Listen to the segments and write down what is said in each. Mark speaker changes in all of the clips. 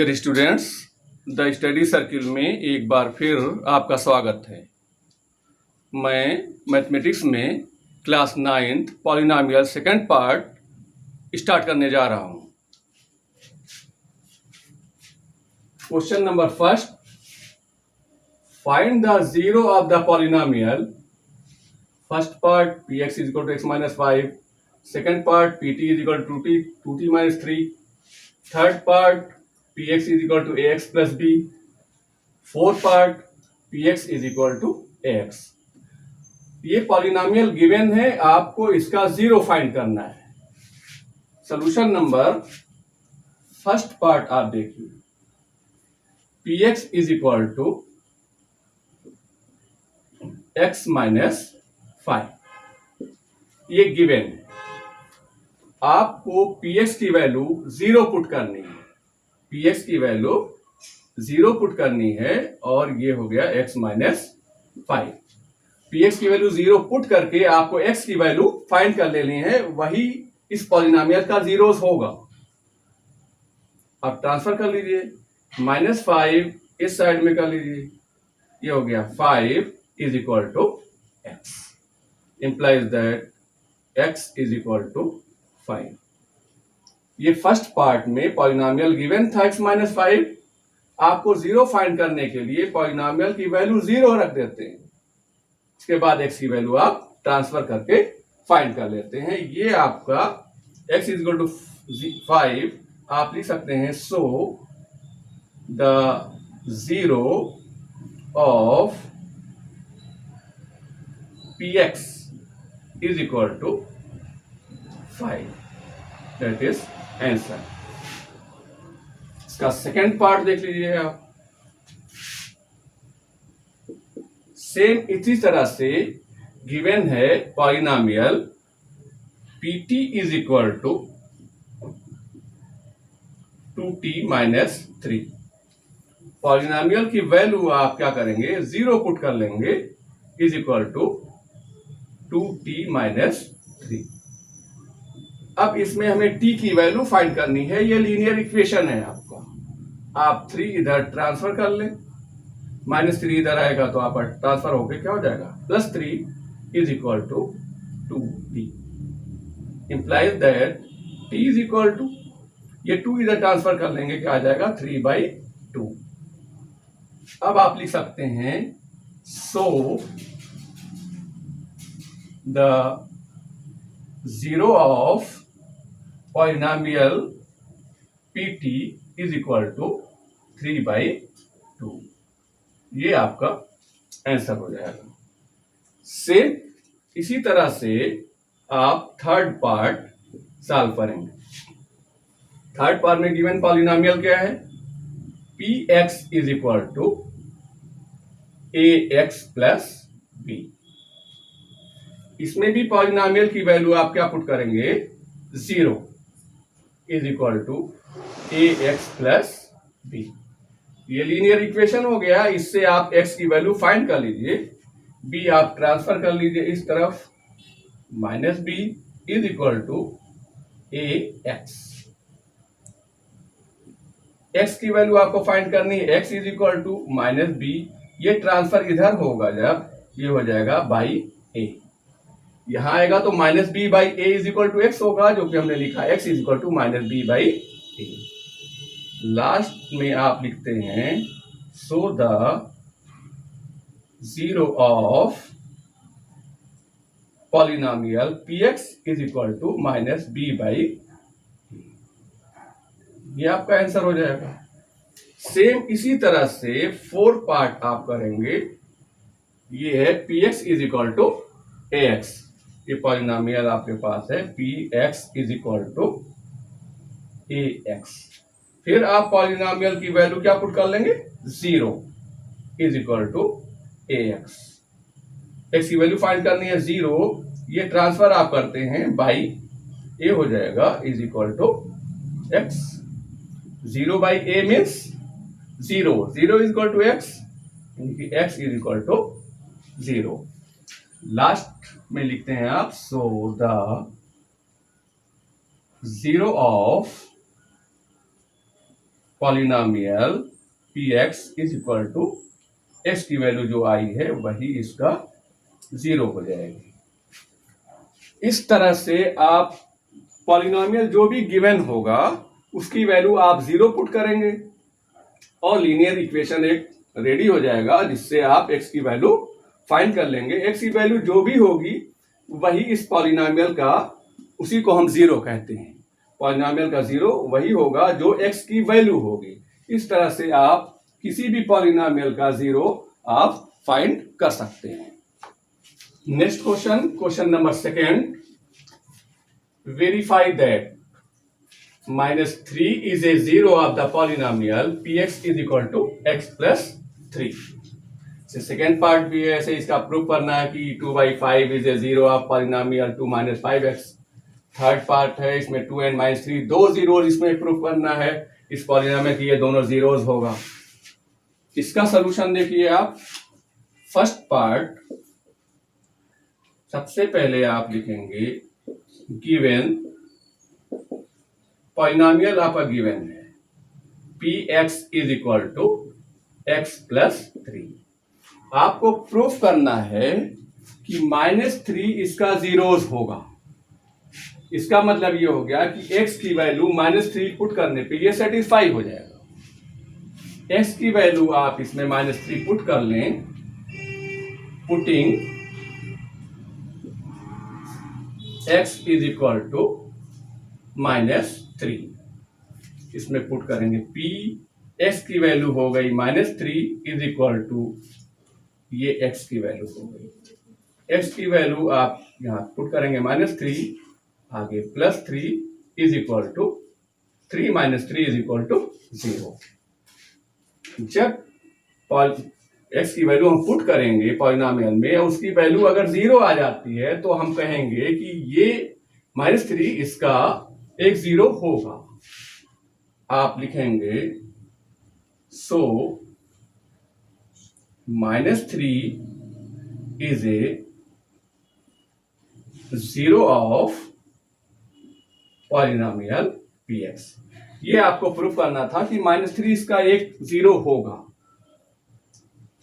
Speaker 1: Dear students, the study circle में एक बार फिर आपका स्वागत है। मैं मैथमेटिक्स में class 9th polynomial second part start करने जा रहा हूँ। Question number first, find the zero of the polynomial. First part px is equal to x minus 5, second part pt is equal to 2t minus 3, third part px is equal to ax plus b, fourth part px is equal to ax। ये polynomial given है, आपको इसका zero find करना है। Solution number first part आप देखिए, px is equal to x minus 5, ये given है। आपको px की वैल्यू जीरो पुट करनी है, px की वैल्यू जीरो पुट करनी है और ये हो गया x माइनस 5। px की वैल्यू जीरो पुट करके आपको x की वैल्यू फाइंड कर लेनी है, वही इस पॉलिनॉमियल का जीरो होगा। अब ट्रांसफर कर लीजिए, माइनस 5 इस साइड में कर लीजिए, ये हो गया 5 is equal to x, implies that x is equal to 5। ये फर्स्ट पार्ट में पॉलिनॉमियल गिवन था x माइनस 5। आपको जीरो फाइंड करने के लिए पॉलिनॉमियल की वैल्यू जीरो रख देते हैं, इसके बाद x की वैल्यू आप ट्रांसफर करके फाइंड कर लेते हैं। ये आपका x इज इक्वल टू 5 आप लिख सकते हैं। So the zero of px is equal to 5, that is answer. इसका सेकेंड पार्ट देख लीजिए आप। सेम इसी तरह से गिवन है polynomial pt is equal to 2t minus 3। Polynomial की वैल्यू आप क्या करेंगे, जीरो पुट कर लेंगे, is equal to 2t minus 3। अब इसमें हमें t की वैल्यू फाइंड करनी है। ये लीनियर इक्वेशन है आपका, आप 3 इधर ट्रांसफर कर लें, माइनस 3 इधर आएगा तो आपका ट्रांसफर होके क्या हो जाएगा, plus 3 is equal to 2t, implies that t is equal to, ये 2 इधर ट्रांसफर कर लेंगे, क्या आ जाएगा 3/2। अब आप लिख सकते हैं, so the zero of polynomial pt is equal to 3/2। ये आपका आंसर हो जाएगा। सेम इसी तरह से आप थर्ड पार्ट सॉल्व करेंगे। थर्ड पार्ट में गिवन पॉलिनॉमियल क्या है, px is equal to ax plus b। इसमें भी पॉलिनॉमियल की वैल्यू आप क्या पुट करेंगे, zero is equal to ax plus b। ये लीनियर इक्वेशन हो गया, इससे आप x की वैल्यू फाइंड कर लीजिए, b आप ट्रांसफर कर लीजिए इस तरफ, minus b is equal to ax। x की वैल्यू आपको फाइंड करनी है, x is equal to minus b, ये ट्रांसफर इधर होगा जब, ये हो जाएगा बाई a, यहां आएगा तो minus b by a is equal to x होगा, जो कि हमने लिखा x is equal to minus b by a. Last में आप लिखते हैं, so the zero of polynomial px is equal to minus b by, ये आपका आंसर हो जाएगा। सेम इसी तरह से फोर्थ पार्ट आप करेंगे, ये है px is equal to ax। ये पॉलिनॉमियल आपके पास है, px is equal to ax। फिर आप पॉलिनॉमियल की वैल्यू क्या पुट कर लेंगे, zero is equal to ax। x की वैल्यू फाइंड करनी है जीरो, ये ट्रांसफर आप करते हैं बाई, ये हो जाएगा is equal to x। Zero by a means zero, zero is equal to x, x is equal to zero. Last में लिखते हैं आप, so the zero of polynomial p x is equal to x की वैल्यू जो आई है वही इसका 0 हो जाएगी। इस तरह से आप पॉलिनोमियल जो भी गिवन होगा उसकी वैल्यू आप 0 पुट करेंगे और लीनियर इक्वेशन एक रेडी हो जाएगा, जिससे आप एक्स की वैल्यू फाइंड कर लेंगे। एक्स की वैल्यू जो भी होगी वही इस पॉलिनोमियल का, उसी को हम 0 कहते हैं। पॉलिनोमियल का 0 वही होगा जो एक्स की वैल्यू होगी। इस तरह से आप किसी भी पॉलिनोमियल का 0 आप फाइंड कर सकते हैं। Next question, question number 2, verify that -3 is a 0 of the polynomial px is equal to x plus 3। Second part भी है, ऐसे इसका प्रूफ करना है कि 2/5 is a 0 of polynomial 2 - 5x। Third part है, इसमें 2 and -3 दो जीरोज इसमें प्रूफ करना है इस पॉलिनोमियल की ये दोनों जीरोज होगा। इसका सलूशन देखिए आप। फर्स्ट पार्ट, सबसे पहले आप लिखेंगे गिवन पॉलिनोमियल आपका गिवन है px is equal to x plus 3। आपको प्रूफ करना है कि -3 इसका जीरोज होगा। इसका मतलब ये हो गया कि x की वैल्यू -3 पुट करने पे ये सेटिस्फाई हो जाएगा। x की वैल्यू आप इसमें -3 पुट कर लें। Putting x is equal to -3, इसमें पुट करेंगे p, x की वैल्यू हो गई -3 इज इक्वल टू ये x की वैल्यू हो गई। x की वैल्यू आप यहां पुट करेंगे -3, आगे +3 is equal to 3 - 3 is equal to 0। जब x की वैल्यू हम पुट करेंगे पॉलिनोमियल में, उसकी वैल्यू अगर 0 आ जाती है तो हम कहेंगे कि ये -3 इसका एक 0 होगा। आप लिखेंगे सो -3 is a 0 of polynomial px। ये आपको प्रूफ करना था कि -3 इसका एक 0 होगा।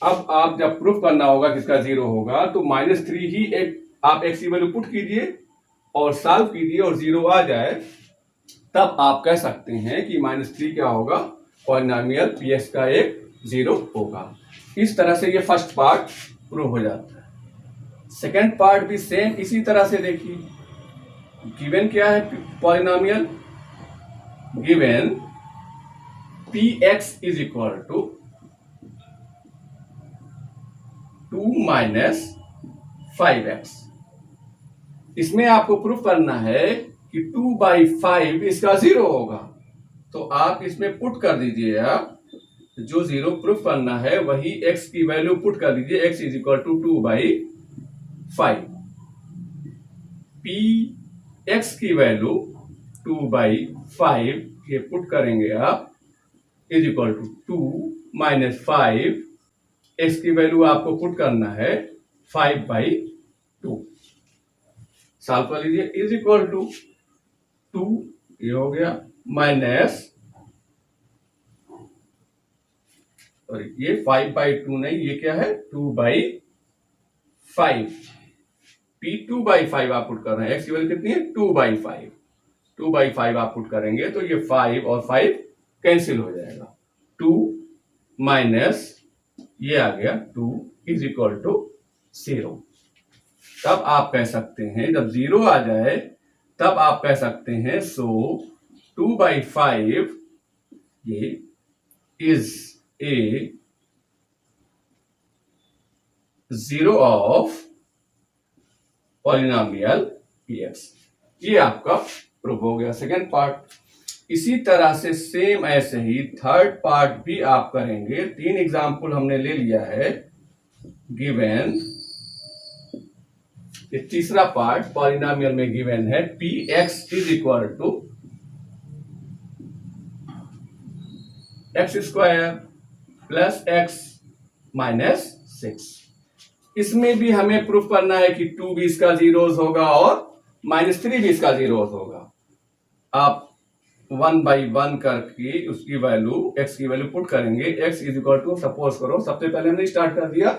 Speaker 1: अब आप जब प्रूफ करना होगा किसका 0 होगा, तो -3 ही एक आप x की वैल्यू पुट कीजिए और सॉल्व कीजिए और 0 आ जाए, तब आप कह सकते हैं कि -3 क्या होगा, पॉलिनोमियल px का एक 0 होगा। इस तरह से ये फर्स्ट पार्ट प्रूव हो जाता है। सेकेंड पार्ट भी सेम इसी तरह से देखिए। गिवन क्या है polynomial, given px is equal to 2 - 5x। इसमें आपको प्रूफ करना है कि 2/5 इसका 0 होगा, तो आप इसमें पुट कर दीजिएगा जो 0 प्रूफ करना है वही x की वैल्यू पुट कर दीजिए। x is equal to 2/5। px की वैल्यू 2/5 ये पुट करेंगे आप, इज इक्वल टू 2 - 5, x की वैल्यू आपको पुट करना है 5/2। सॉल्व कर लीजिए, इज इक्वल टू 2 ये हो गया माइनस, और ये 5/2 नहीं, ये क्या है 2/5। p 2/5 आप पुट कर रहे हैं, x की वैल्यू कितनी है 2/5। 2/5 आप पुट करेंगे तो ये 5 और 5 कैंसिल हो जाएगा। 2 माइनस ये आ गया 2 इज इक्वल टू 0। तब आप कह सकते हैं, जब 0 आ जाए तब आप कह सकते हैं सो 2/5 ये is a 0 of polynomial px। ये आपका प्रूफ हो गया सेकेंड पार्ट। इसी तरह से सेम ऐसे ही थर्ड पार्ट भी आप करेंगे। 3 एग्जाम्पल हमने ले लिया है। गिवन ये तीसरा पार्ट पॉलिनोमियल में गिवन है px is equal to x² plus x minus 6। इसमें भी हमें प्रूफ करना है कि 2 भी इसका 0 होगा और -3 भी इसका 0 होगा। आप 1/1 करके उसकी वैल्यू x की वैल्यू पुट करेंगे। x is equal to, suppose करो सबसे पहले हमने स्टार्ट कर दिया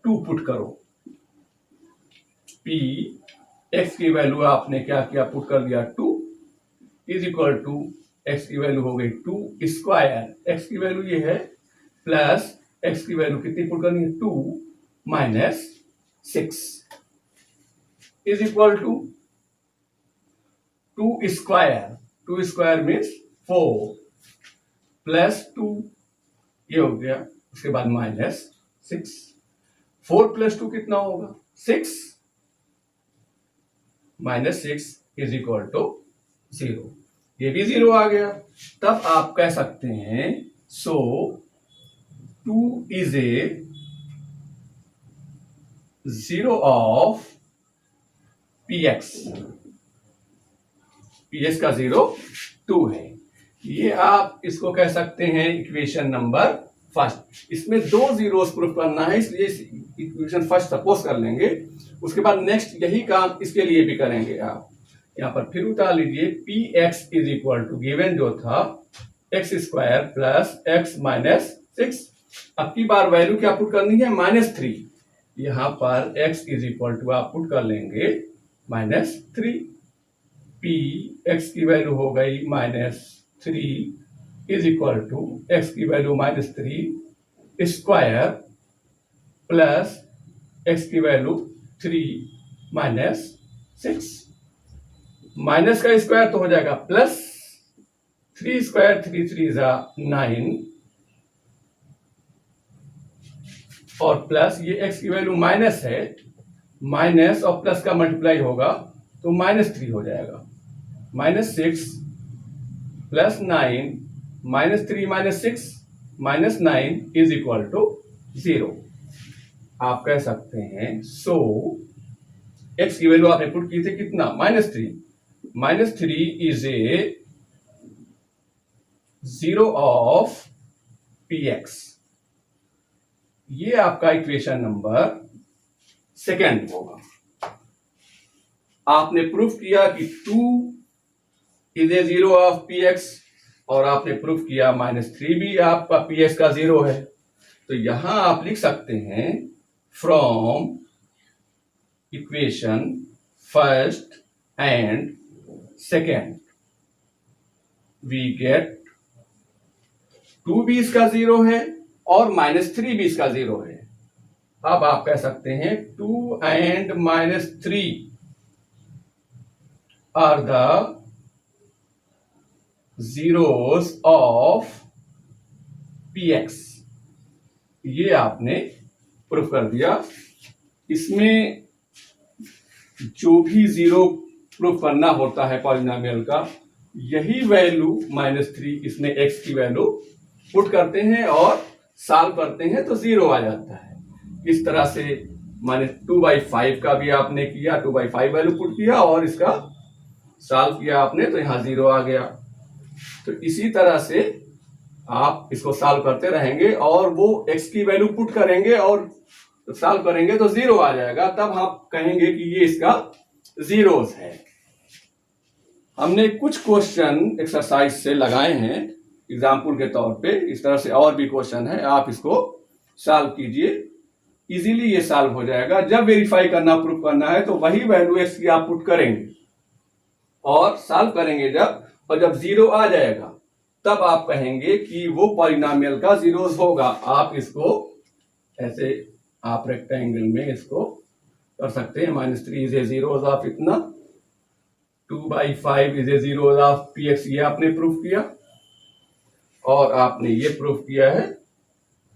Speaker 1: 2 पुट करो। p x की वैल्यू आपने क्या किया, पुट कर दिया 2 इज इक्वल टू x की वैल्यू हो गई 2 स्क्वायर, x की वैल्यू ये है, प्लस x की वैल्यू कितनी पुट करनी है 2 minus 6 is equal to 2 square, 2 square means 4 plus 2, ये हो गया, उसके बाद माइनस 6, 4 प्लस 2 कितना होगा 6, माइनस 6 इज इक्वल टू 0, ये भी 0 आ गया। तब आप कह सकते हैं सो 2 is a 0 of px, px का 0 2 है। ये आप इसको कह सकते हैं इक्वेशन नंबर फर्स्ट। इसमें 2 जीरोस प्रूफ करना है, इसलिए इक्वेशन फर्स्ट सपोज कर लेंगे। उसके बाद नेक्स्ट यही काम इसके लिए भी करेंगे। आप यहां पर फिर उतार लीजिए, P x is equal to given जो था x square plus x minus 6। अब की बार वैल्यू क्या पुट करनी है -3। यहां पर x इज इक्वल टू आप पुट कर लेंगे -3। पी एक्स की वैल्यू हो गई -3 इज इक्वल टू एक्स की वैल्यू -3 स्क्वायर प्लस एक्स की वैल्यू 3 माइनस 6। माइनस का स्क्वायर तो हो जाएगा प्लस 3 स्क्वायर, 3 3 जा 9 और प्लस ये x की वैल्यू माइनस है, माइनस और प्लस का मल्टीप्लाई होगा तो -3 हो जाएगा। -6 प्लस 9 -3 -6 -9 इज इक्वल टू 0। आप कह सकते हैं सो x की वैल्यू आपने पुट की थी कितना -3 इज ए 0 ऑफ px। ये आपका इक्वेशन नंबर सेकेंड होगा। आपने प्रूफ किया कि 2 इज ए 0 ऑफ px और आपने प्रूफ किया -3 भी आपका px का 0 है। तो यहां आप लिख सकते हैं from equation first and second we get 2 भी इसका 0 है और -3 भी इसका 0 है। अब आप कह सकते हैं 2 and -3 are the zeros of px। ये आपने प्रूफ कर दिया। इसमें जो भी 0 प्रूफ करना होता है पॉलिनोमियल का, यही वैल्यू -3 इसमें x की वैल्यू पुट करते हैं और सॉल्व करते हैं तो 0 आ जाता है। इस तरह से -2/5 का भी आपने किया, 2/5 वैल्यू पुट किया और इसका सॉल्व किया आपने तो यहां 0 आ गया। तो इसी तरह से आप इसको सॉल्व करते रहेंगे और वो x की वैल्यू पुट करेंगे और सॉल्व करेंगे तो 0 आ जाएगा। तब आप कहेंगे कि ये इसका जीरोस है। हमने कुछ क्वेश्चन एक्सरसाइज से लगाए हैं एग्जाम्पल के तौर पे। इस तरह से और भी क्वेश्चन है, आप इसको सॉल्व कीजिए, इजीली ये सॉल्व हो जाएगा। जब वेरीफाई करना, प्रूफ करना है तो वही वैल्यू x की आप पुट करेंगे और सॉल्व करेंगे और जब 0 आ जाएगा तब आप कहेंगे कि वो पॉलिनोमियल का जीरोस होगा। आप इसको ऐसे आप रेक्टेंगल में इसको कर सकते हैं। -3 इज ए जीरोस ऑफ इतना, 2/5 is a zeros of px, ये आपने प्रूफ किया और आपने ये प्रूफ किया है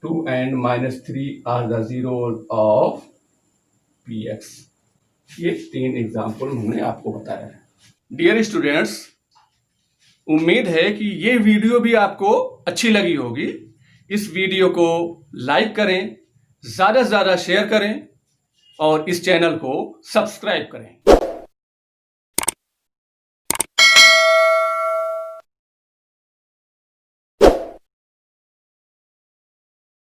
Speaker 1: 2 and -3 are the zeros of px। ये 3 एग्जाम्पल हमने आपको बताया है। डियर स्टूडेंट्स, उम्मीद है कि ये वीडियो भी आपको अच्छी लगी होगी। इस वीडियो को लाइक करें, ज्यादा से ज्यादा शेयर करें और इस चैनल को सब्सक्राइब करें।